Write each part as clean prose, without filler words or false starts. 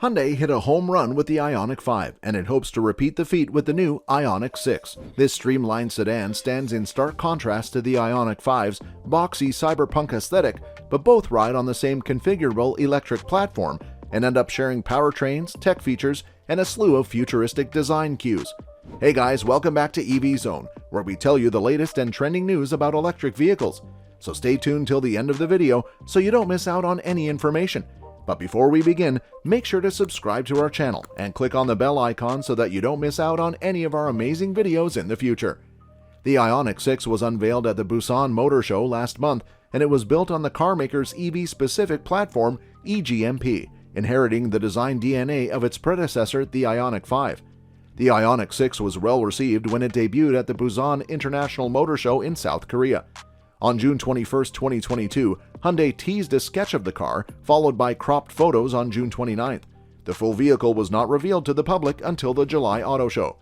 Hyundai hit a home run with the Ioniq 5, and it hopes to repeat the feat with the new Ioniq 6. This streamlined sedan stands in stark contrast to the Ioniq 5's boxy cyberpunk aesthetic, but both ride on the same configurable electric platform and end up sharing powertrains, tech features, and a slew of futuristic design cues. Hey guys, welcome back to EV Zone, where we tell you the latest and trending news about electric vehicles. So stay tuned till the end of the video so you don't miss out on any information. But before we begin, make sure to subscribe to our channel and click on the bell icon so that you don't miss out on any of our amazing videos in the future. The Ioniq 6 was unveiled at the Busan Motor Show last month, and it was built on the carmaker's EV-specific platform E-GMP, inheriting the design DNA of its predecessor, the Ioniq 5. The Ioniq 6 was well received when it debuted at the Busan International Motor Show in South Korea. On June 21, 2022, Hyundai teased a sketch of the car, followed by cropped photos on June 29th. The full vehicle was not revealed to the public until the July Auto Show.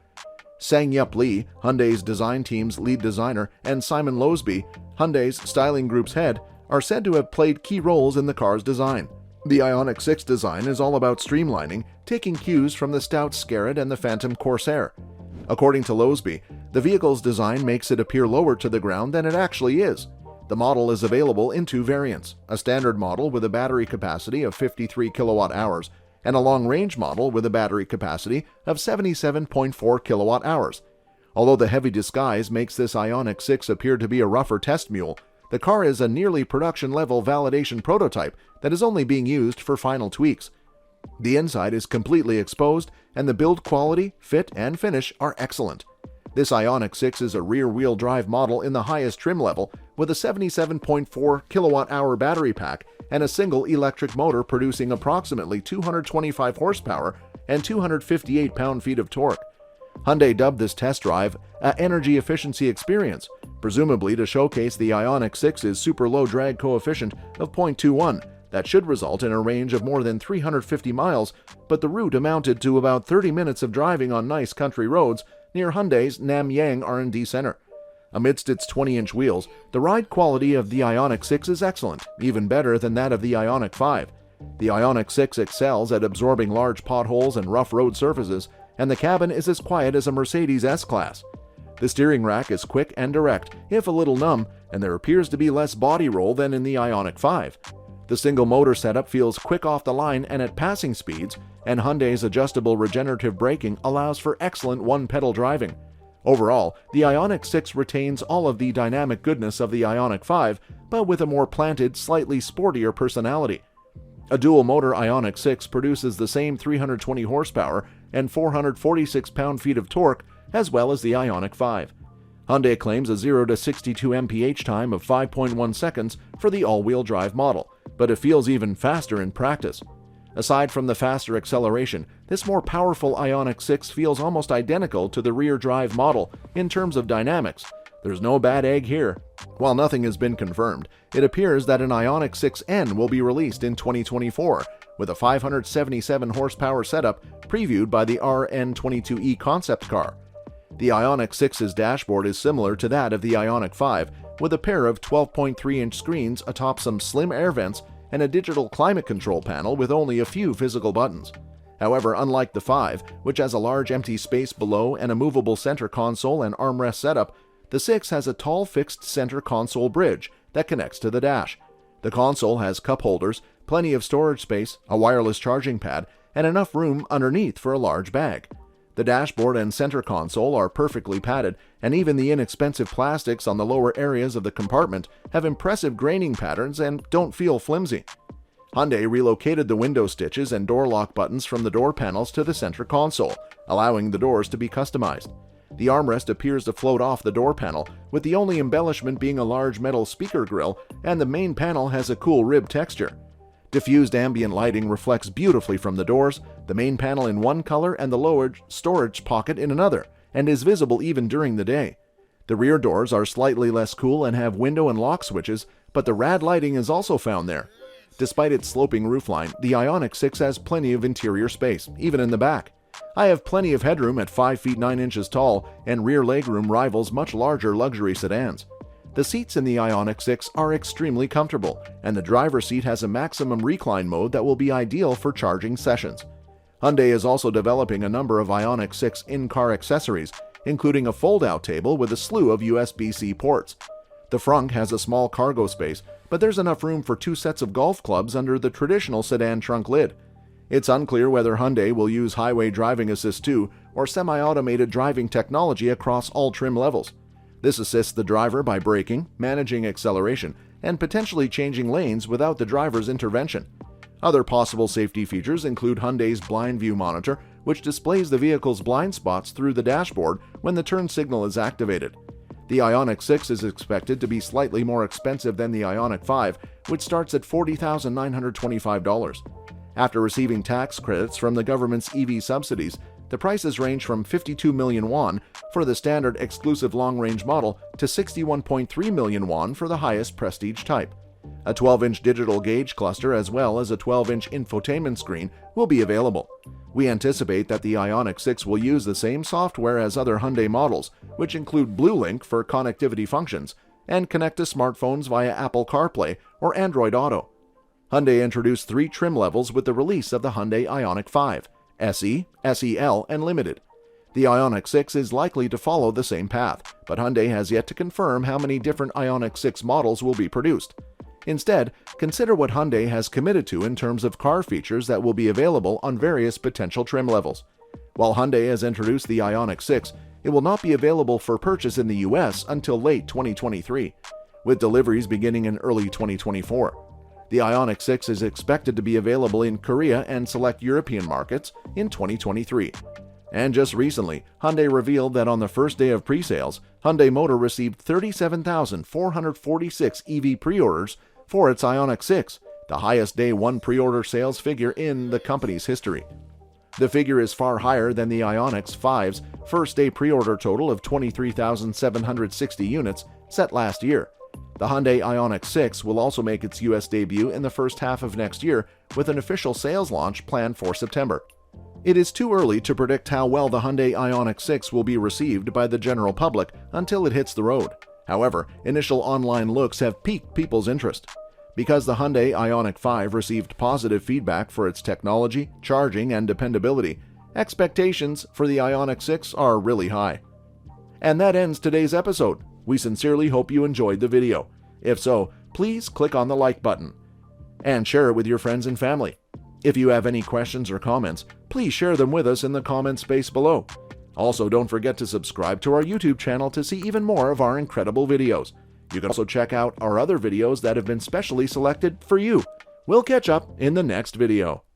Sang-Yup Lee, Hyundai's design team's lead designer, and Simon Losby, Hyundai's styling group's head, are said to have played key roles in the car's design. The Ioniq 6 design is all about streamlining, taking cues from the stout Scarab and the Phantom Corsair. According to Losby, the vehicle's design makes it appear lower to the ground than it actually is. The model is available in two variants, a standard model with a battery capacity of 53 kilowatt-hours and a long-range model with a battery capacity of 77.4 kilowatt-hours. Although the heavy disguise makes this Ioniq 6 appear to be a rougher test mule, the car is a nearly production-level validation prototype that is only being used for final tweaks. The inside is completely exposed, and the build quality, fit, and finish are excellent. This Ioniq 6 is a rear-wheel drive model in the highest trim level with a 77.4 kilowatt-hour battery pack and a single electric motor producing approximately 225 horsepower and 258 pound-feet of torque. Hyundai dubbed this test drive an energy efficiency experience, presumably to showcase the Ioniq 6's super low drag coefficient of 0.21 that should result in a range of more than 350 miles, but the route amounted to about 30 minutes of driving on nice country roads near Hyundai's Namyang R&D Center. Amidst its 20-inch wheels, the ride quality of the Ioniq 6 is excellent, even better than that of the Ioniq 5. The Ioniq 6 excels at absorbing large potholes and rough road surfaces, and the cabin is as quiet as a Mercedes S-Class. The steering rack is quick and direct, if a little numb, and there appears to be less body roll than in the Ioniq 5. The single motor setup feels quick off the line and at passing speeds, and Hyundai's adjustable regenerative braking allows for excellent one-pedal driving. Overall, the Ioniq 6 retains all of the dynamic goodness of the Ioniq 5, but with a more planted, slightly sportier personality. A dual-motor Ioniq 6 produces the same 320 horsepower and 446 pound-feet of torque, as well as the Ioniq 5. Hyundai claims a 0 to 62 mph time of 5.1 seconds for the all-wheel drive model, but it feels even faster in practice. Aside from the faster acceleration, this more powerful Ioniq 6 feels almost identical to the rear drive model in terms of dynamics. There's no bad egg here. While nothing has been confirmed, it appears that an Ioniq 6N will be released in 2024, with a 577 horsepower setup previewed by the RN22E concept car. The Ioniq 6's dashboard is similar to that of the Ioniq 5, with a pair of 12.3-inch screens atop some slim air vents and a digital climate control panel with only a few physical buttons. However, unlike the 5, which has a large empty space below and a movable center console and armrest setup, the 6 has a tall fixed center console bridge that connects to the dash. The console has cup holders, plenty of storage space, a wireless charging pad, and enough room underneath for a large bag. The dashboard and center console are perfectly padded, and even the inexpensive plastics on the lower areas of the compartment have impressive graining patterns and don't feel flimsy. Hyundai relocated the window stitches and door lock buttons from the door panels to the center console, allowing the doors to be customized. The armrest appears to float off the door panel, with the only embellishment being a large metal speaker grille, and the main panel has a cool rib texture. Diffused ambient lighting reflects beautifully from the doors, the main panel in one color and the lower storage pocket in another, and is visible even during the day. The rear doors are slightly less cool and have window and lock switches, but the rad lighting is also found there. Despite its sloping roofline, the Ioniq 6 has plenty of interior space, even in the back. I have plenty of headroom at 5 feet 9 inches tall, and rear legroom rivals much larger luxury sedans. The seats in the Ioniq 6 are extremely comfortable, and the driver's seat has a maximum recline mode that will be ideal for charging sessions. Hyundai is also developing a number of Ioniq 6 in-car accessories, including a fold-out table with a slew of USB-C ports. The frunk has a small cargo space, but there's enough room for 2 sets of golf clubs under the traditional sedan trunk lid. It's unclear whether Hyundai will use highway driving assist 2 or semi-automated driving technology across all trim levels. This assists the driver by braking, managing acceleration, and potentially changing lanes without the driver's intervention. Other possible safety features include Hyundai's blind view monitor, which displays the vehicle's blind spots through the dashboard when the turn signal is activated. The Ioniq 6 is expected to be slightly more expensive than the Ioniq 5, which starts at $40,925. After receiving tax credits from the government's EV subsidies, the prices range from 52 million won for the standard exclusive long-range model to 61.3 million won for the highest prestige type. A 12-inch digital gauge cluster as well as a 12-inch infotainment screen will be available. We anticipate that the Ioniq 6 will use the same software as other Hyundai models, which include BlueLink for connectivity functions, and connect to smartphones via Apple CarPlay or Android Auto. Hyundai introduced 3 trim levels with the release of the Hyundai Ioniq 5, SE, SEL, and Limited. The Ioniq 6 is likely to follow the same path, but Hyundai has yet to confirm how many different Ioniq 6 models will be produced. Instead, consider what Hyundai has committed to in terms of car features that will be available on various potential trim levels. While Hyundai has introduced the Ioniq 6, it will not be available for purchase in the US until late 2023, with deliveries beginning in early 2024. The Ioniq 6 is expected to be available in Korea and select European markets in 2023. And just recently, Hyundai revealed that on the first day of pre-sales, Hyundai Motor received 37,446 EV pre-orders for its Ioniq 6, the highest day one pre-order sales figure in the company's history. The figure is far higher than the Ioniq 5's first-day pre-order total of 23,760 units set last year. The Hyundai Ioniq 6 will also make its US debut in the first half of next year, with an official sales launch planned for September. It is too early to predict how well the Hyundai Ioniq 6 will be received by the general public until it hits the road. However, initial online looks have piqued people's interest. Because the Hyundai Ioniq 5 received positive feedback for its technology, charging, and dependability, expectations for the Ioniq 6 are really high. And that ends today's episode. We sincerely hope you enjoyed the video. If so, please click on the like button and share it with your friends and family. If you have any questions or comments, please share them with us in the comment space below. Also, don't forget to subscribe to our YouTube channel to see even more of our incredible videos. You can also check out our other videos that have been specially selected for you. We'll catch up in the next video.